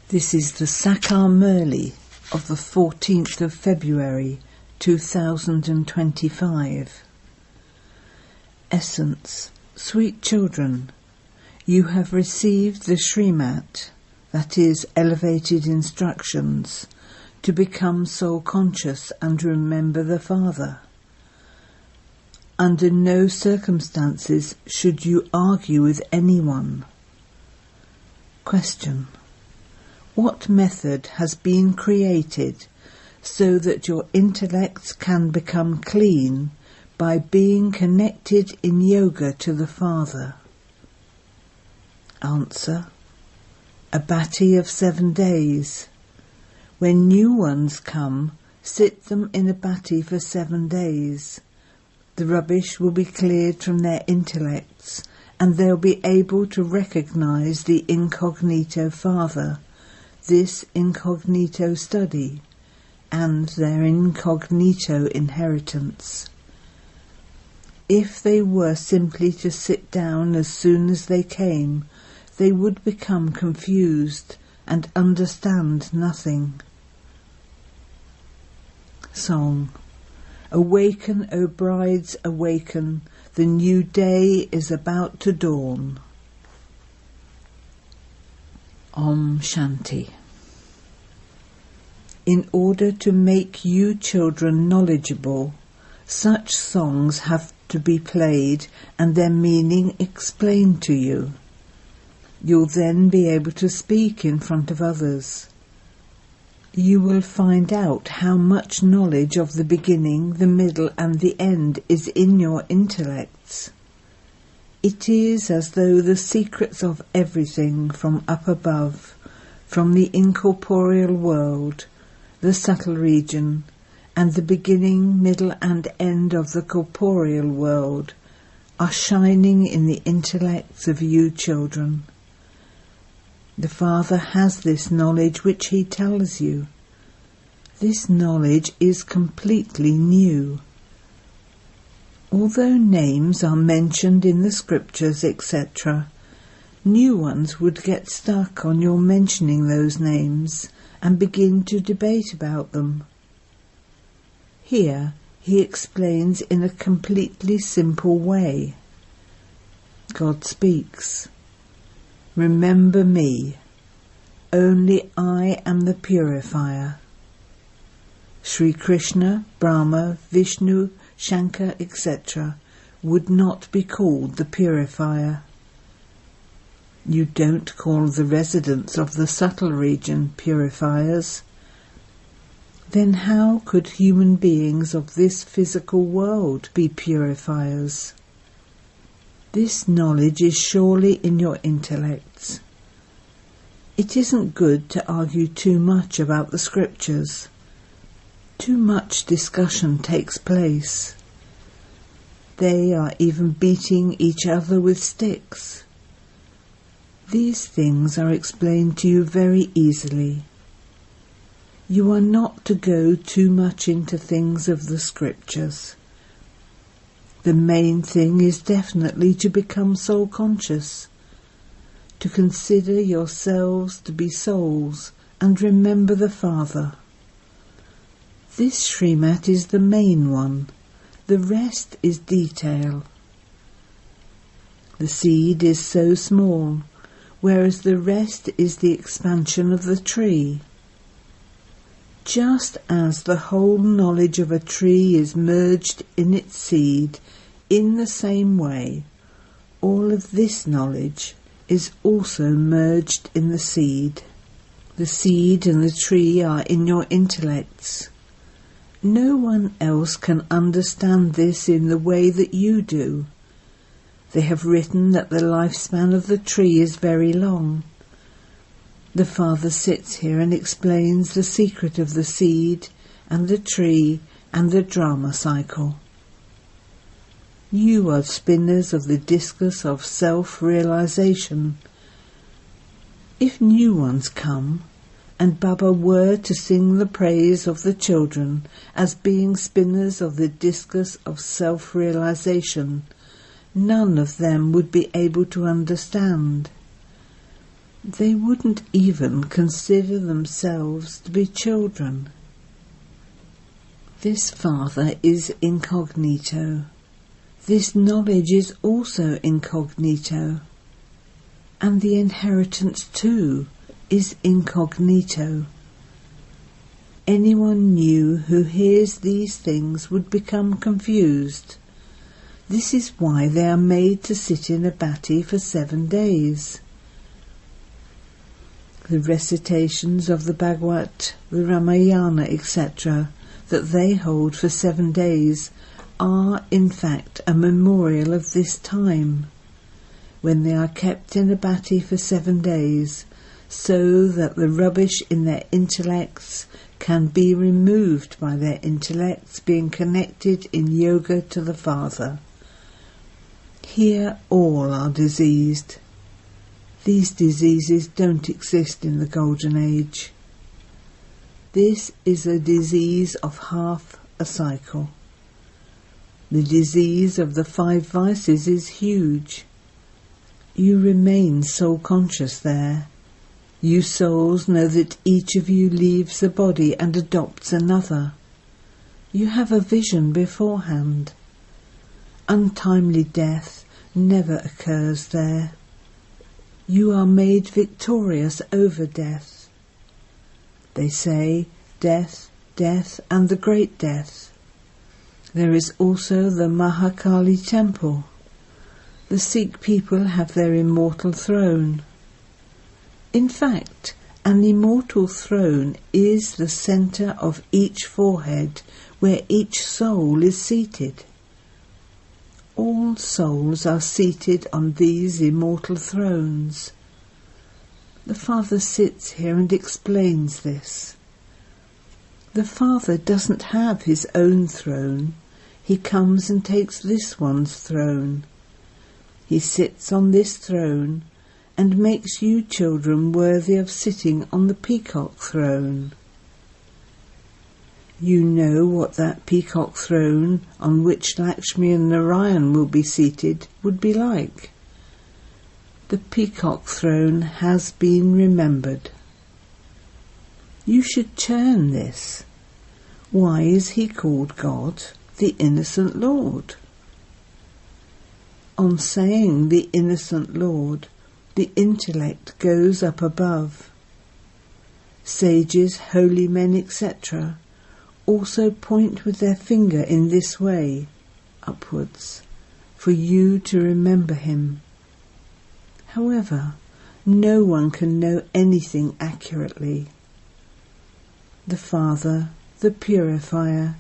This is the Sakar Murli of the 14th of February 2025. Essence. Sweet children, you have received the Srimat, that is, elevated instructions, to become soul conscious and remember the Father. Under no circumstances should you argue with anyone. Question. What method has been created so that your intellects can become clean by being connected in yoga to the Father? Answer. A bhati of 7 days. When new ones come, sit them in a bhati for 7 days. The rubbish will be cleared from their intellects, and they'll be able to recognize the incognito Father, this incognito study, and their incognito inheritance. If they were simply to sit down as soon as they came, they would become confused and understand nothing. Song. Awaken, O brides, awaken, the new day is about to dawn. Om Shanti. In order to make you children knowledgeable, such songs have to be played and their meaning explained to you. You'll then be able to speak in front of others. You will find out how much knowledge of the beginning, the middle and the end is in your intellects. It is as though the secrets of everything from up above, from the incorporeal world, the subtle region, and the beginning, middle and end of the corporeal world are shining in the intellects of you children. The Father has this knowledge which he tells you. This knowledge is completely new. Although names are mentioned in the scriptures, etc., new ones would get stuck on your mentioning those names and begin to debate about them. Here he explains in a completely simple way. God speaks. Remember me. Only I am the purifier. Sri Krishna, Brahma, Vishnu, Shankar, etc. would not be called the purifier. You don't call the residents of the subtle region purifiers. Then how could human beings of this physical world be purifiers? This knowledge is surely in your intellects. It isn't good to argue too much about the scriptures. Too much discussion takes place. They are even beating each other with sticks. These things are explained to you very easily. You are not to go too much into things of the scriptures. The main thing is definitely to become soul conscious, to consider yourselves to be souls and remember the Father. This Srimat is the main one, the rest is detail. The seed is so small, whereas the rest is the expansion of the tree. Just as the whole knowledge of a tree is merged in its seed, in the same way, all of this knowledge is also merged in the seed. The seed and the tree are in your intellects. No one else can understand this in the way that you do. They have written that the lifespan of the tree is very long. The Father sits here and explains the secret of the seed and the tree and the drama cycle. You are spinners of the discus of self-realization. If new ones come, and Baba were to sing the praise of the children as being spinners of the discus of self-realization, none of them would be able to understand. They wouldn't even consider themselves to be children. This Father is incognito. This knowledge is also incognito. And the inheritance too is incognito. Anyone new who hears these things would become confused. This is why they are made to sit in a bati for 7 days. The recitations of the Bhagavad, the Ramayana, etc., that they hold for 7 days are in fact a memorial of this time, when they are kept in a bati for 7 days, so that the rubbish in their intellects can be removed by their intellects being connected in yoga to the Father. Here all are diseased. These diseases don't exist in the Golden Age. This is a disease of half a cycle. The disease of the 5 vices is huge. You remain soul-conscious there. You souls know that each of you leaves the body and adopts another. You have a vision beforehand. Untimely death never occurs there. You are made victorious over death. They say, death, death, and the great death. There is also the Mahakali temple. The Sikh people have their immortal throne. In fact, an immortal throne is the centre of each forehead where each soul is seated. All souls are seated on these immortal thrones. The Father sits here and explains this. The Father doesn't have his own throne. He comes and takes this one's throne. He sits on this throne and makes you children worthy of sitting on the peacock throne. You know what that peacock throne on which Lakshmi and Narayan will be seated would be like. The peacock throne has been remembered. You should churn this. Why is he called God, the innocent Lord? On saying the innocent Lord, the intellect goes up above. Sages, holy men, etc., also point with their finger in this way, upwards, for you to remember him. However, no one can know anything accurately. The Father, the purifier,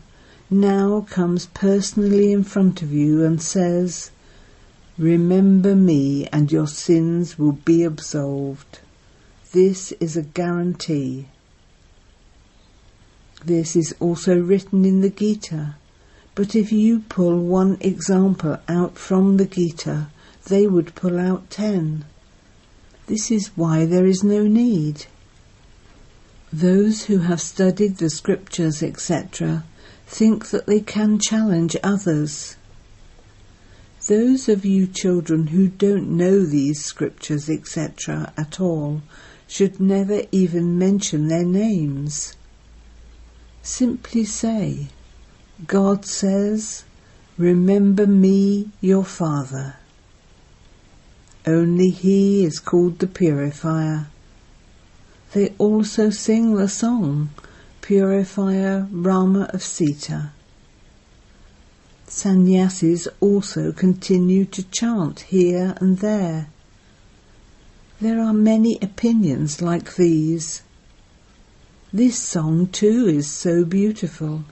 now comes personally in front of you and says, "Remember me and your sins will be absolved." This is a guarantee. This is also written in the Gita, but if you pull one example out from the Gita, they would pull out 10. This is why there is no need. Those who have studied the scriptures, etc., think that they can challenge others. Those of you children who don't know these scriptures, etc., at all, should never even mention their names. Simply say, God says, "Remember me, your Father." Only he is called the purifier. They also sing the song, Purifier, Bramha of Sita. Sannyasis also continue to chant here and there. There are many opinions like these. This song too is so beautiful.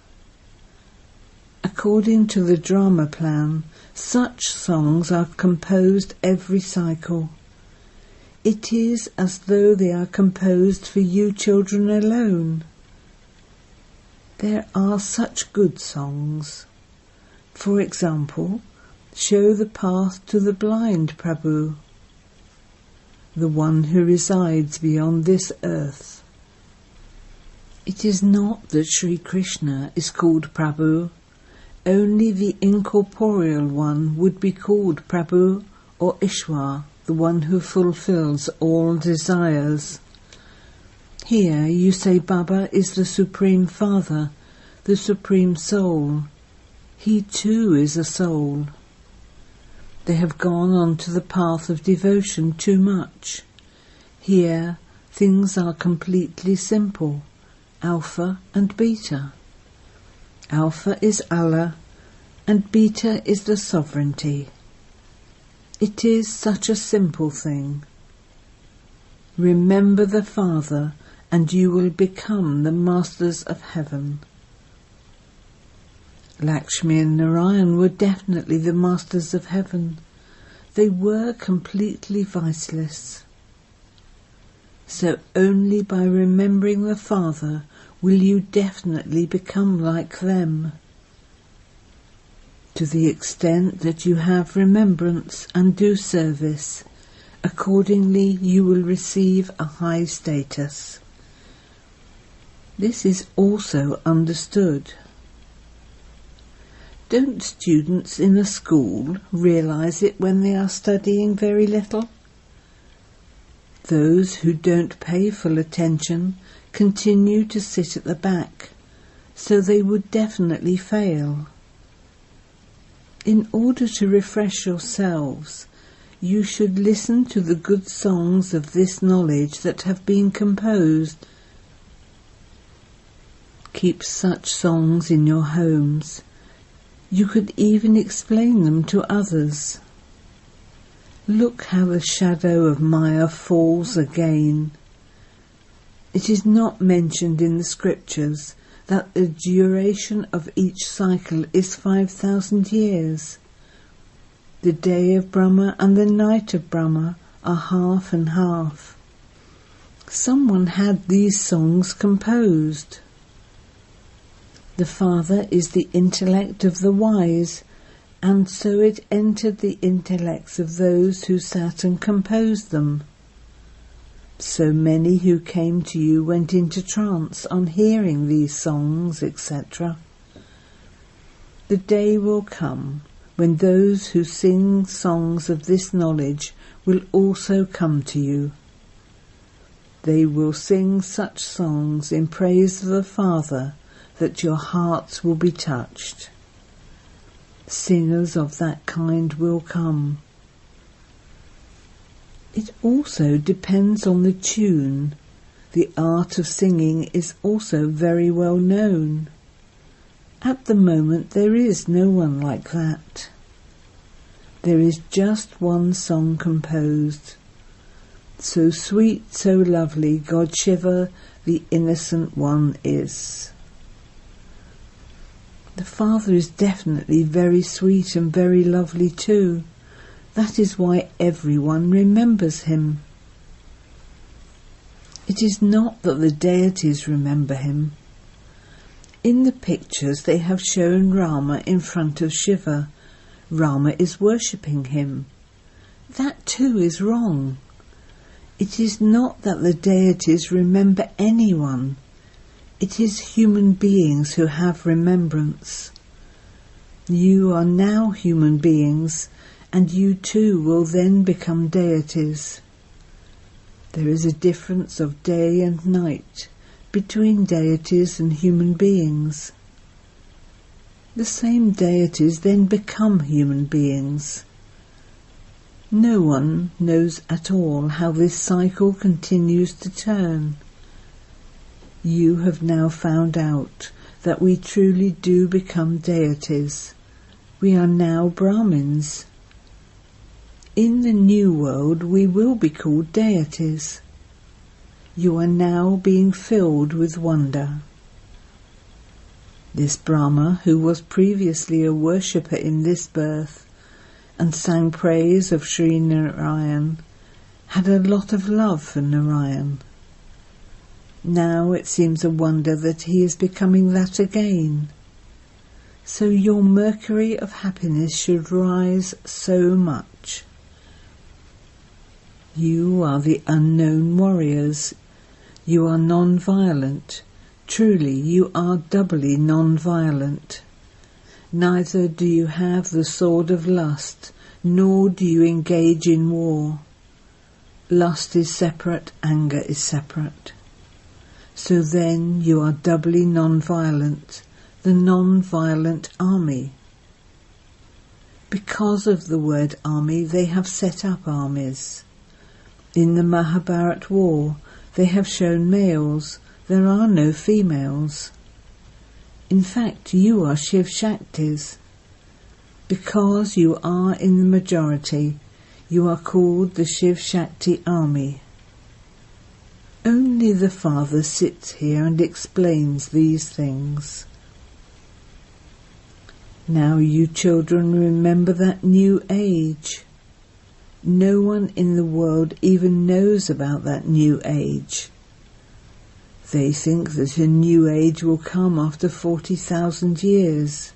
According to the drama plan, such songs are composed every cycle. It is as though they are composed for you children alone. There are such good songs. For example, Show the Path to the Blind, Prabhu, the one who resides beyond this earth. It is not that Sri Krishna is called Prabhu. Only the incorporeal one would be called Prabhu or Ishwar. the one who fulfills all desires. Here you say Baba is the Supreme Father, the Supreme Soul. He too is a soul. They have gone on to the path of devotion too much. Here things are completely simple, Alpha and Beta. Alpha is Allah and Beta is the sovereignty. It is such a simple thing. Remember the Father and you will become the masters of heaven. Lakshmi and Narayan were definitely the masters of heaven. They were completely viceless. So only by remembering the Father will you definitely become like them. To the extent that you have remembrance and do service, accordingly you will receive a high status. This is also understood. Don't students in a school realize it when they are studying very little? Those who don't pay full attention continue to sit at the back, so they would definitely fail. In order to refresh yourselves, you should listen to the good songs of this knowledge that have been composed. Keep such songs in your homes. You could even explain them to others. Look how the shadow of Maya falls again. It is not mentioned in the scriptures that the duration of each cycle is 5,000 years. The day of Brahma and the night of Brahma are half and half. Someone had these songs composed. The Father is the intellect of the wise, and so it entered the intellects of those who sat and composed them. So many who came to you went into trance on hearing these songs, etc. The day will come when those who sing songs of this knowledge will also come to you. They will sing such songs in praise of the Father that your hearts will be touched. Singers of that kind will come. It also depends on the tune. The art of singing is also very well known. At the moment there is no one like that. There is just one song composed. So sweet, so lovely, God Shiva, the innocent one is. The Father is definitely very sweet and very lovely too. That is why everyone remembers him. It is not that the deities remember him. In the pictures they have shown Rama in front of Shiva. Rama is worshipping him. That too is wrong. It is not that the deities remember anyone. It is human beings who have remembrance. You are now human beings, and you too will then become deities. There is a difference of day and night between deities and human beings. The same deities then become human beings. No one knows at all how this cycle continues to turn. You have now found out that we truly do become deities. We are now Brahmins. In the new world we will be called deities. You are now being filled with wonder. This Brahma, who was previously a worshipper in this birth and sang praise of Sri Narayan, had a lot of love for Narayan. Now it seems a wonder that he is becoming that again. So your mercury of happiness should rise so much. You are the unknown warriors. You are non-violent. Truly, you are doubly non-violent. Neither do you have the sword of lust, nor do you engage in war. Lust is separate, anger is separate. So then you are doubly non-violent, the non-violent army. Because of the word army, they have set up armies. In the Mahabharat war, they have shown males. There are no females. In fact, you are Shiv Shaktis. Because you are in the majority, you are called the Shiv Shakti army. Only the Father sits here and explains these things. Now you children remember that new age. No one in the world even knows about that new age. They think that a new age will come after 40,000 years.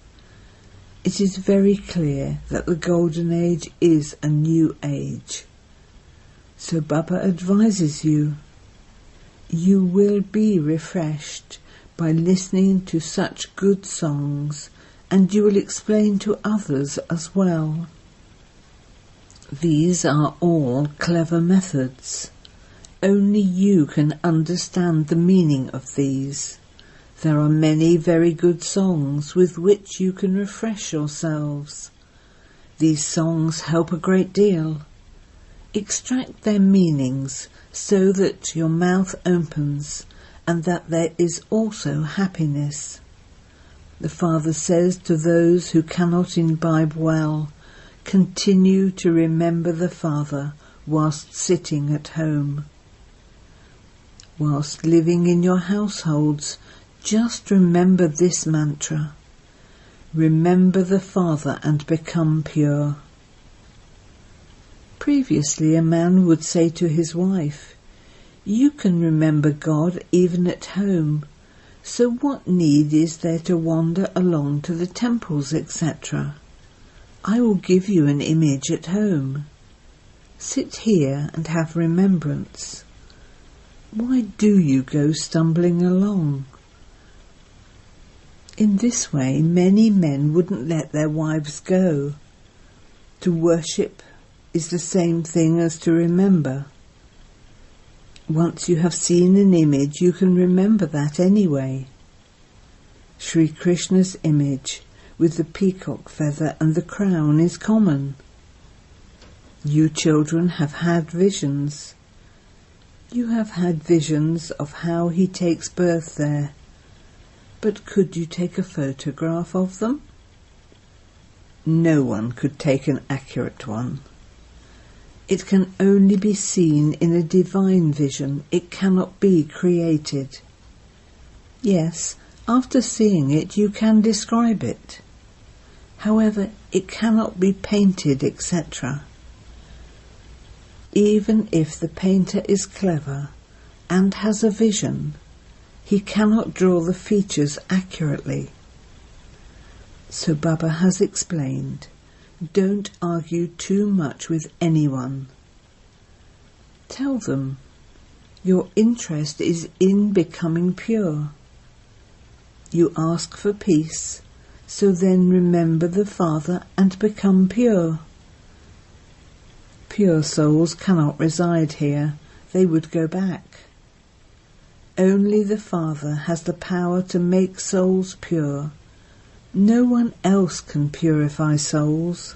It is very clear that the golden age is a new age. So Baba advises you. You will be refreshed by listening to such good songs, and you will explain to others as well. These are all clever methods. Only you can understand the meaning of these. There are many very good songs with which you can refresh yourselves. These songs help a great deal. Extract their meanings so that your mouth opens and that there is also happiness. The Father says to those who cannot imbibe well, continue to remember the Father whilst sitting at home. Whilst living in your households, just remember this mantra. Remember the Father and become pure. Previously, a man would say to his wife, "You can remember God even at home, so what need is there to wander along to the temples, etc.? I will give you an image at home. Sit here and have remembrance. Why do you go stumbling along?" In this way, many men wouldn't let their wives go. To worship is the same thing as to remember. Once you have seen an image, you can remember that anyway. Sri Krishna's image with the peacock feather and the crown is common. You children have had visions. You have had visions of how he takes birth there. But could you take a photograph of them? No one could take an accurate one. It can only be seen in a divine vision. It cannot be created. Yes, after seeing it you can describe it. However, it cannot be painted, etc. Even if the painter is clever and has a vision, he cannot draw the features accurately. So Baba has explained, don't argue too much with anyone. Tell them, your interest is in becoming pure. You ask for peace, so then remember the Father and become pure. Pure souls cannot reside here, they would go back. Only the Father has the power to make souls pure. No one else can purify souls.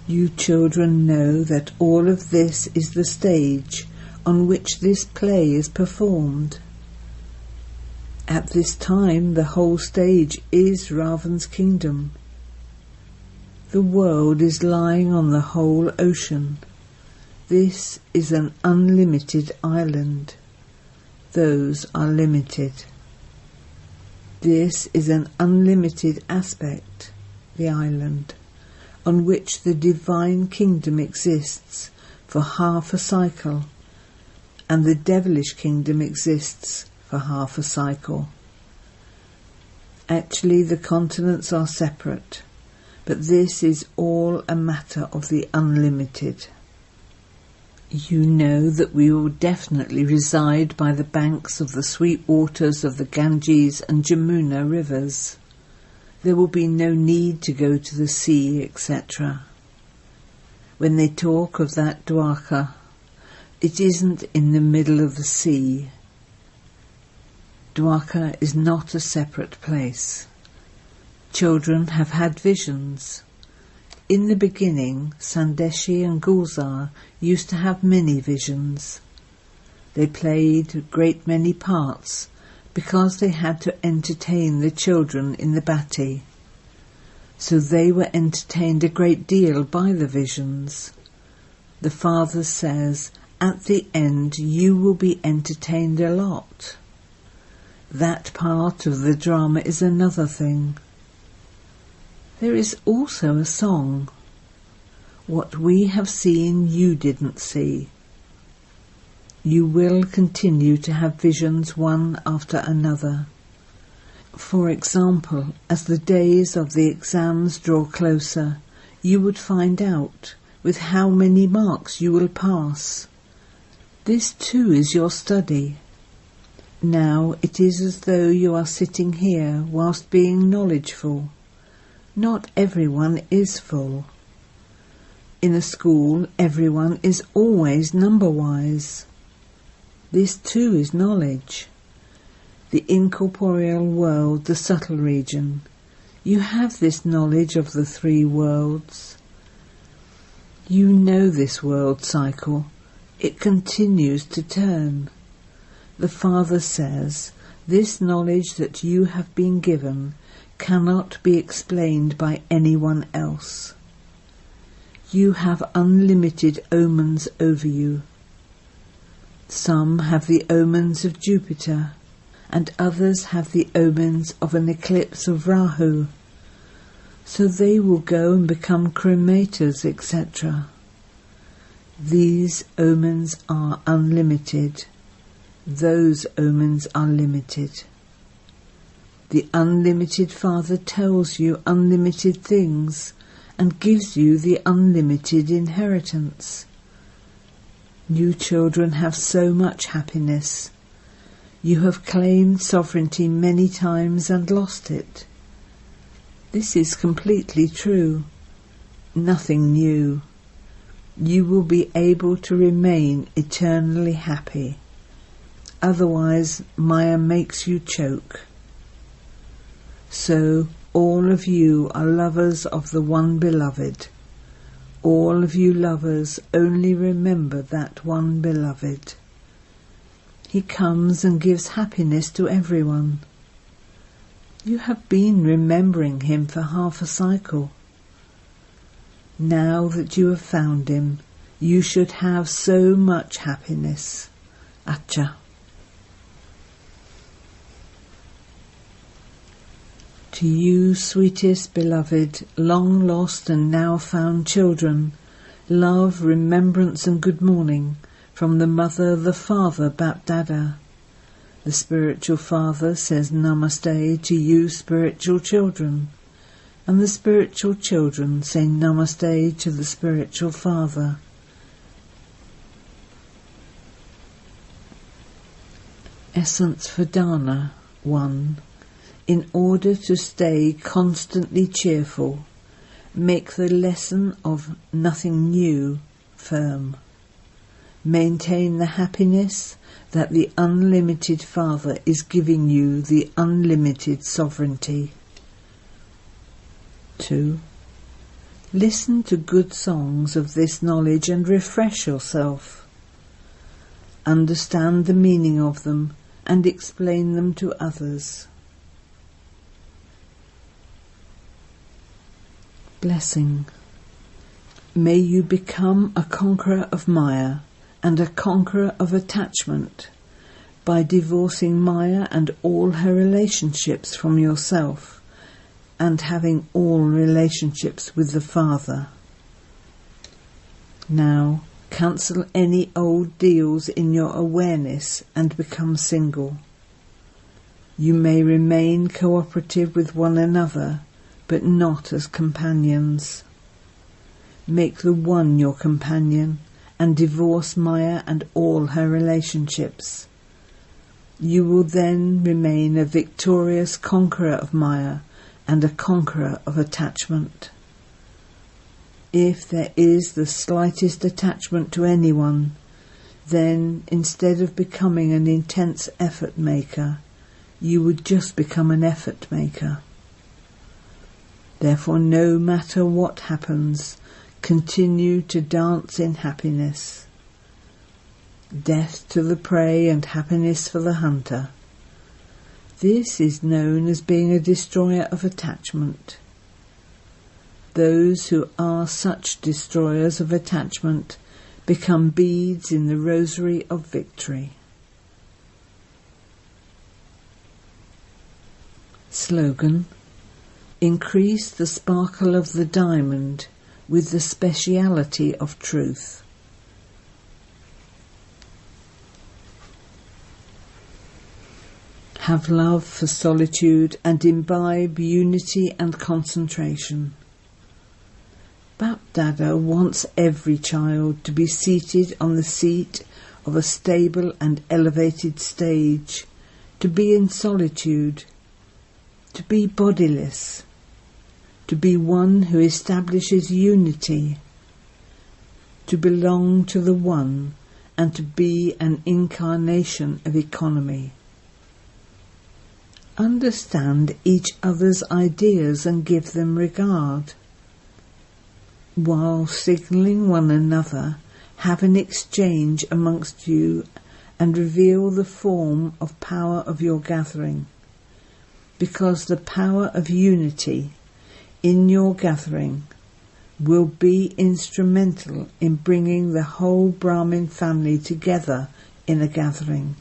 You children know that all of this is the stage on which this play is performed. At this time, the whole stage is Ravan's kingdom. The world is lying on the whole ocean. This is an unlimited island. Those are limited. This is an unlimited aspect, the island, on which the divine kingdom exists for half a cycle, and the devilish kingdom exists for half a cycle. Actually, the continents are separate, but this is all a matter of the unlimited. You know that we will definitely reside by the banks of the sweet waters of the Ganges and Jamuna rivers. There will be no need to go to the sea, etc. When they talk of that Dwarka, it isn't in the middle of the sea. Dwarka is not a separate place. Children have had visions. In the beginning, Sandeshi and Gulzar used to have many visions. They played a great many parts because they had to entertain the children in the bhatti. So they were entertained a great deal by the visions. The Father says, at the end you will be entertained a lot. That part of the drama is another thing. There is also a song. What we have seen you didn't see. You will continue to have visions one after another. For example, as the days of the exams draw closer, you would find out with how many marks you will pass. This too is your study. Now it is as though you are sitting here whilst being knowledgeful. Not everyone is full. In a school, everyone is always number-wise. This too is knowledge. The incorporeal world, the subtle region. You have this knowledge of the three worlds. You know this world cycle. It continues to turn. The Father says, this knowledge that you have been given cannot be explained by anyone else. You have unlimited omens over you. Some have the omens of Jupiter, and others have the omens of an eclipse of Rahu. So they will go and become cremators, etc. These omens are unlimited. Those omens are limited. The unlimited Father tells you unlimited things and gives you the unlimited inheritance. You children have so much happiness. You have claimed sovereignty many times and lost it. This is completely true. Nothing new. You will be able to remain eternally happy. Otherwise, Maya makes you choke. So, all of you are lovers of the one beloved. All of you lovers only remember that one beloved. He comes and gives happiness to everyone. You have been remembering him for half a cycle. Now that you have found him, you should have so much happiness. Acha. To you, sweetest beloved, long lost and now found children, love, remembrance and good morning from the Mother, the Father, BapDada. The spiritual Father says Namaste to you spiritual children, and the spiritual children say Namaste to the spiritual Father. Essence for Dana 1. In order to stay constantly cheerful, make the lesson of nothing new firm. Maintain the happiness that the unlimited Father is giving you the unlimited sovereignty. 2. Listen to good songs of this knowledge and refresh yourself. Understand the meaning of them and explain them to others. Blessing. May you become a conqueror of Maya and a conqueror of attachment by divorcing Maya and all her relationships from yourself and having all relationships with the Father. Now, cancel any old deals in your awareness and become single. You may remain cooperative with one another, but not as companions. Make the one your companion and divorce Maya and all her relationships. You will then remain a victorious conqueror of Maya and a conqueror of attachment. If there is the slightest attachment to anyone, then instead of becoming an intense effort maker, you would just become an effort maker. Therefore, no matter what happens, continue to dance in happiness. Death to the prey and happiness for the hunter. This is known as being a destroyer of attachment. Those who are such destroyers of attachment become beads in the rosary of victory. Slogan: increase the sparkle of the diamond with the speciality of truth. Have love for solitude and imbibe unity and concentration. BapDada wants every child to be seated on the seat of a stable and elevated stage, to be in solitude, to be bodiless, to be one who establishes unity, to belong to the One, and to be an incarnation of economy. Understand each other's ideas and give them regard. While signalling one another, have an exchange amongst you and reveal the form of power of your gathering, because the power of unity in your gathering will be instrumental in bringing the whole Brahmin family together in a gathering.